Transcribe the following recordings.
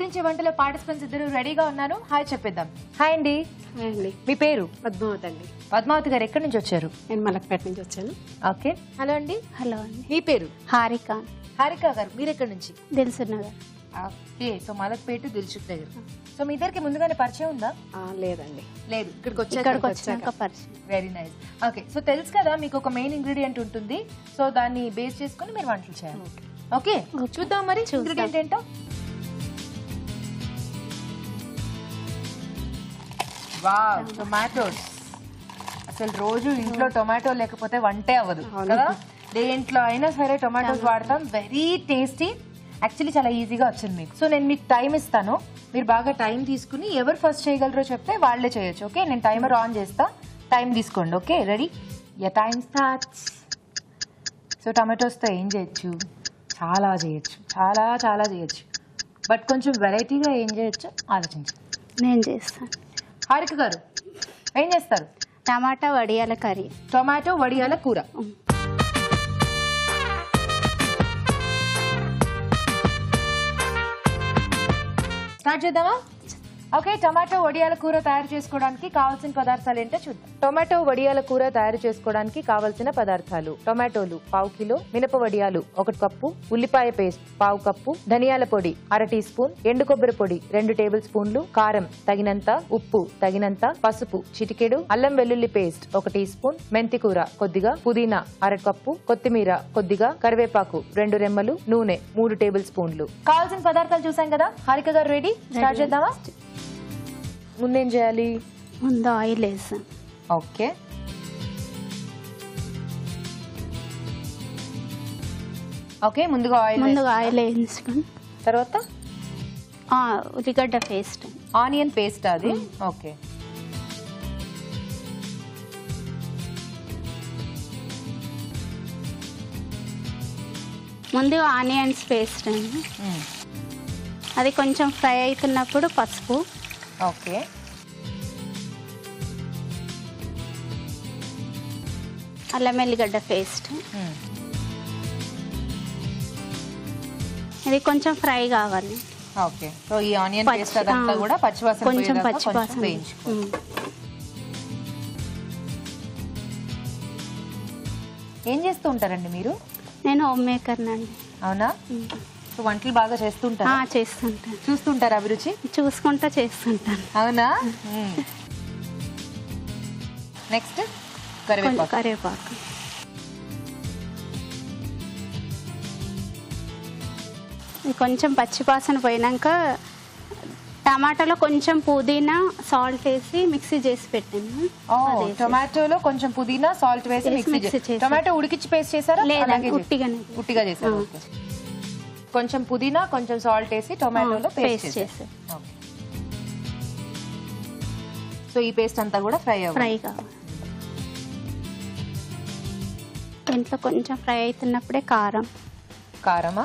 ఊరించే వంటలో పార్టిసిపెంట్స్ ఇద్దరు రెడీగా ఉన్నారు. హాయ్ చెప్పేద్దాం. హాయ్ అండి. మీ పేరు? పద్మావతి అండి. పద్మావతి గారు ఎక్కడి నుంచి వచ్చారు? నేను మలక్పేట నుంచి వచ్చాను. ఓకే. హలో అండి. హలో అండి. మీ పేరు? హారిక. హారిక గారు మీరు ఎక్కడి నుంచి? దిల్సుఖ్నగర్. ఓకే. సో మలక్పేట దిల్సుఖ్ దగ్గర. సో మీ ఇద్దరికి ముందుగానే పరిచయం ఉందా? లేదండి. లేదు, ఇక్కడికి వచ్చినాక పరిచయం. Very nice. ఓకే. సో తెలుసు కదా మీకు ఒక మెయిన్ ఇంగ్రీడియంట్ ఉంటుంది, సో దాన్ని బేస్ చేసుకుని మీరు వంటలు చేయాలి. ఓకే, చూద్దాం మరి ఇంగ్రీడియంట్ ఏంటో. Wow, tomatoes. అసలు రోజు ఇంట్లో టొమాటో లేకపోతే వంటే అవ్వదు కదా. దేంట్లో అయినా సరే టొమాటోస్ వాడతాం. Very tasty. యాక్చువల్లీ చాలా ఈజీగా వచ్చింది మీకు. సో నేను మీకు టైం ఇస్తాను, మీరు బాగా టైం తీసుకుని ఎవరు ఫస్ట్ చేయగలరో చెప్తే వాళ్ళే చేయొచ్చు. ఓకే, నేను టైమర్ ఆన్ చేస్తా, టైం తీసుకోండి. Okay, ready? Yeah, time starts. So టొమాటోస్తో ఏం చేయొచ్చు? చాలా చేయొచ్చు, చాలా చాలా చేయొచ్చు. బట్ కొంచెం వెరైటీగా ఏం చేయొచ్చు ఆలోచించండి. నేను చేస్తాను. హారిక గారు ఏం చేస్తారు? టమాటా వడియాల కర్రీ. టొమాటో వడియాల కూర. స్టార్ట్ చేద్దామా? ఓకే, టొమాటో వడియాల కూర తయారు చేసుకోవడానికి కావాల్సిన పదార్థాలు ఏంటో చూద్దాం. టొమాటో వడియాల కూర తయారు చేసుకోవడానికి కావాల్సిన పదార్థాలు: టొమాటోలు 1/2 కిలో, మినప వడియాలు 1 కప్పు, ఉల్లిపాయ పేస్ట్ 1/2 కప్పు, ధనియాల పొడి 1/2 టీ స్పూన్, ఎండు కొబ్బరి పొడి 2 టేబుల్ స్పూన్లు, కారం తగినంత, ఉప్పు తగినంత, పసుపు చిటికెడు, అల్లం వెల్లుల్లి పేస్ట్ 1 టీ స్పూన్, మెంతి కూర కొద్దిగా, పుదీనా 1/2 కప్పు, కొత్తిమీర కొద్దిగా, కరివేపాకు 2 రెమ్మలు, నూనె 3 టేబుల్ స్పూన్లు. కావాల్సిన పదార్థాలు చూసాం కదా. హారిక గారు రెడీ? స్టార్ట్ చేద్దామా? ముందేం చేయాలి? ముందు ఆయిల్ వేసాను. ఓకే. ఓకే, ముందుగా ఆయిల్ వేయించుకొని తర్వాత ఉల్లిగడ్డ పేస్ట్, ఆనియన్ పేస్ట్ అది. ఓకే. ముందు ఆనియన్స్ పేస్ట్ అండి. అది కొంచెం ఫ్రై అవుతున్నప్పుడు పసుపు. ఓకే. అల్లం వెల్లిగడ్డ పేస్ట్. ఇది కొంచెం ఫ్రై కావాలి. ఓకే. సో ఈ ఆనియన్ పేస్ట్ అదంతా కూడా పచ్చివాసన కొంచెం పచ్చివాసన వేయించుకోవాలి. ఏం చేస్తూ ఉంటారండి మీరు? నేను హోమ్ మేకర్ నండి. అవునా? సో వంటలు బాగా చేస్తుంటారా? చేస్తుంటాను. చూస్తుంటారా అభిరుచి? చూసుకుంటా చేస్తుంటాను. అవునా? నెక్స్ట్ కరివేపాకు. కొంచెం పచ్చివాసన పోయినాక టమాటాలో కొంచెం పుదీనా సాల్ట్ వేసి మిక్సీ చేసి పెట్టాను. టొమాటోలో కొంచెం పుదీనా సాల్ట్ వేసి మిక్సీ చేసి. టొమాటో ఉడికించి పేస్ట్ చేసారా? లేదండి, ఉట్టిగా చేసారు. కొంచెం పుదీనా కొంచెం సాల్ట్ వేసి టొమాటోలో పేస్ట్ చేసి. సో ఈ పేస్ట్ అంతా కూడా ఫ్రై కావాలి. దీంట్లో కొంచెం ఫ్రై అవుతున్నప్పుడే కారమా?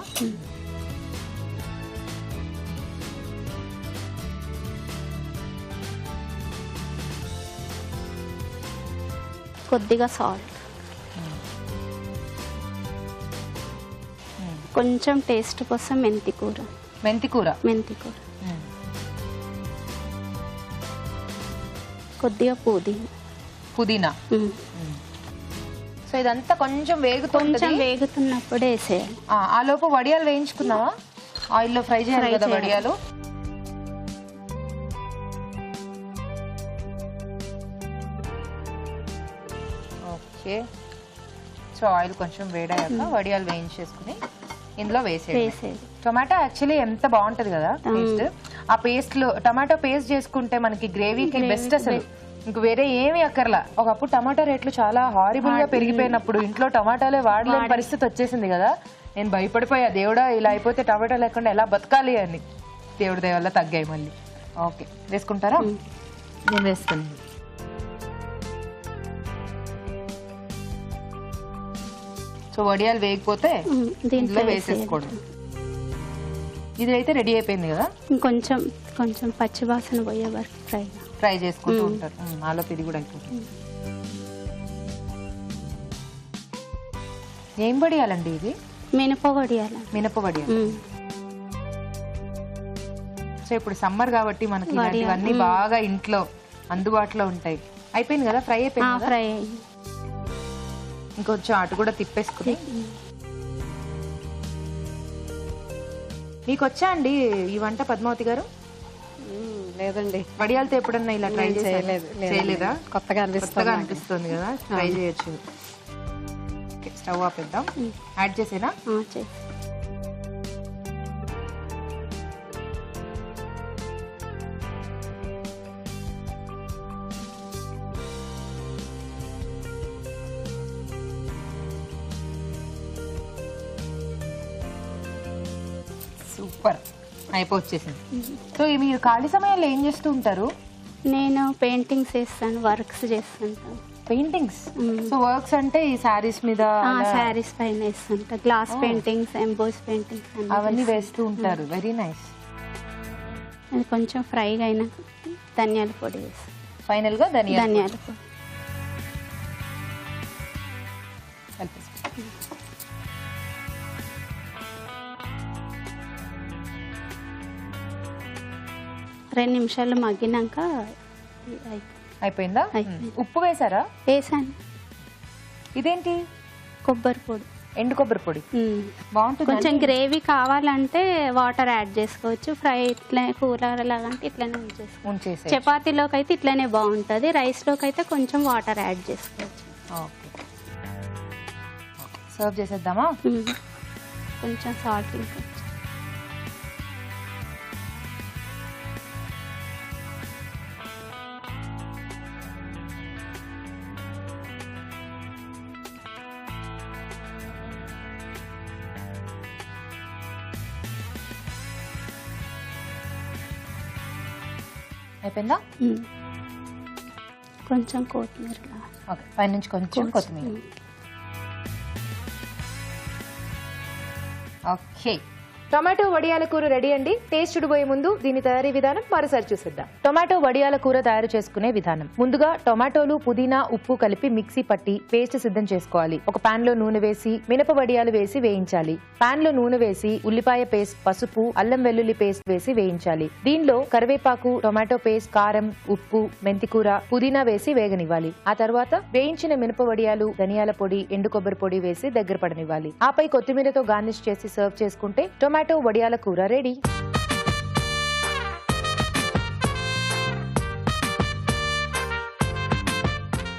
కొద్దిగా సాల్ట్, కొంచెం టేస్ట్ కోసం మెంతి కూర, కొద్దిగా పుదీనా. సో ఇదంతా కొంచెం వేగుతున్నప్పుడే వేసేయాలి. ఆ లోపు వడియాలు వేయించుకున్నావా? ఆయిల్లో ఫ్రై చేయాలి కదా వడియాలు. ఓకే. సో ఆయిల్ కొంచెం వేడాక వడియాలు వేయించేసుకుని ఇందులో వేసేది. టొమాటో యాక్చువల్లీ ఎంత బాగుంటది కదా పేస్ట్. ఆ పేస్ట్ లో టమాటో పేస్ట్ చేసుకుంటే మనకి గ్రేవీకి బెస్ట్. అసలు ఇంక వేరే ఏమి అక్కర్లా. ఒకప్పుడు టమాటో రేట్లు చాలా హారిబుల్ గా పెరిగిపోయినప్పుడు ఇంట్లో టమాటాలే వాడలేని పరిస్థితి వచ్చేసింది కదా. నేను భయపడిపోయా, దేవుడా ఇలా అయిపోతే టమాటో లేకుండా ఎలా బతకాలి అని. దేవుడి దయ వల్ల తగ్గాయి మళ్ళీ. ఓకే, వేసుకుంటారా? నేను వేస్తాను. సో వడియాలు వేయకపోతే దీంట్లో వేసేసుకోవడం. ఇది అయితే రెడీ అయిపోయింది కదా. కొంచెం పచ్చివాసన పోయే వరకు ఫ్రై చేసుకుంటూ ఉంటారు. ఆలోపు ఇది కూడా అయిపోతుంది. ఏం వడియాలండి ఇది? మినప వడియాలు. మినప వడియాలు. సో ఇప్పుడు సమ్మర్ కాబట్టి మనకి ఇలాంటివన్నీ బాగా ఇంట్లో అందుబాటులో ఉంటాయి. అయిపోయింది కదా, ఫ్రై అయిపోయింది. ఫ్రై ఇంకొంచెం అటు కూడా తిప్పేసుకుని. మీకు వచ్చా అండి ఈ వంట పద్మావతి గారు? లేదండి, వడియాలతో ఎప్పుడన్నా ఇలా ట్రై చేయలేదా? కొత్తగా అనిపిస్తుంది కదా, ట్రై చేయొచ్చు. స్టవ్ ఆపేద్దాం. యాడ్ చేసేనా? సూపర్, అయిపోవచ్చేసింది. సో మీరు ఖాళీ సమయంలో ఏం చేస్తూ ఉంటారు? నేను పెయింటింగ్స్ వేస్తాను, వర్క్స్ చేస్తుంటాను. పెయింటింగ్స్? సో వర్క్స్ అంటే ఈ సారీస్ మీద, సారీస్ పైన వేస్తుంటా. గ్లాస్ పెయింటింగ్స్, ఎంబోస్ పెయింటింగ్స్ అవన్నీ వేస్తూ ఉంటారు. Very nice. అది కొంచెం ఫ్రైగా అయినా ధనియాల పొడి వేస్తాను. ఫైనల్ గా ధనియాల పొడి కలిపేసి 2 నిమిషాలు మగ్గినాక అయిపోయిందా? ఉప్పు వేసారా? వేసాను. ఇదేంటి? కొబ్బరి పొడి, ఎండు కొబ్బరి పొడి. బాగుంటుంది. కొంచెం గ్రేవీ కావాలంటే వాటర్ యాడ్ చేసుకోవచ్చు. ఫ్రై ఇట్లా కూర లాగంటే ఇట్లానే ఉంచేసుకోవచ్చు. చపాతీలోకి అయితే ఇట్లానే బాగుంటుంది. రైస్లోకి అయితే కొంచెం వాటర్ యాడ్ చేసుకోవచ్చు. ఓకే, సర్వ్ చేసేద్దామా? కొంచెం సాల్ట్ ఇంకొంచెం. అయిపోయిందా? కొంచెం కొత్తిమీర. ఓకే, పైనుంచి కొంచెం కొత్తిమీర. ఓకే, టొమాటో వడియాల కూర రెడీ అండి. టేస్ట్ చూడబోయే ముందు దీని తయారీ విధానం మరోసారి చూసేద్దాం. టొమాటో వడియాల కూర తయారు చేసుకునే విధానం. ముందుగా టొమాటోలు, పుదీనా, ఉప్పు కలిపి మిక్సీ పట్టి పేస్ట్ సిద్ధం చేసుకోవాలి. ఒక పాన్ లో నూనె వేసి మినప వడియాలు వేసి వేయించాలి. పాన్ లో నూనె వేసి ఉల్లిపాయ పేస్ట్, పసుపు, అల్లం వెల్లుల్లి పేస్ట్ వేసి వేయించాలి. దీనిలో కరివేపాకు, టొమాటో పేస్ట్, కారం, ఉప్పు, మెంతికూర, పుదీనా వేసి వేగనివ్వాలి. ఆ తర్వాత వేయించిన మినప వడియాలు, ధనియాల పొడి, ఎండు కొబ్బరి పొడి వేసి దగ్గర పడనివ్వాలి. ఆపై కొత్తిమీరతో గార్నిష్ చేసి సర్వ్ చేసుకుంటే టొమాటో వడియాల కూర రెడీ.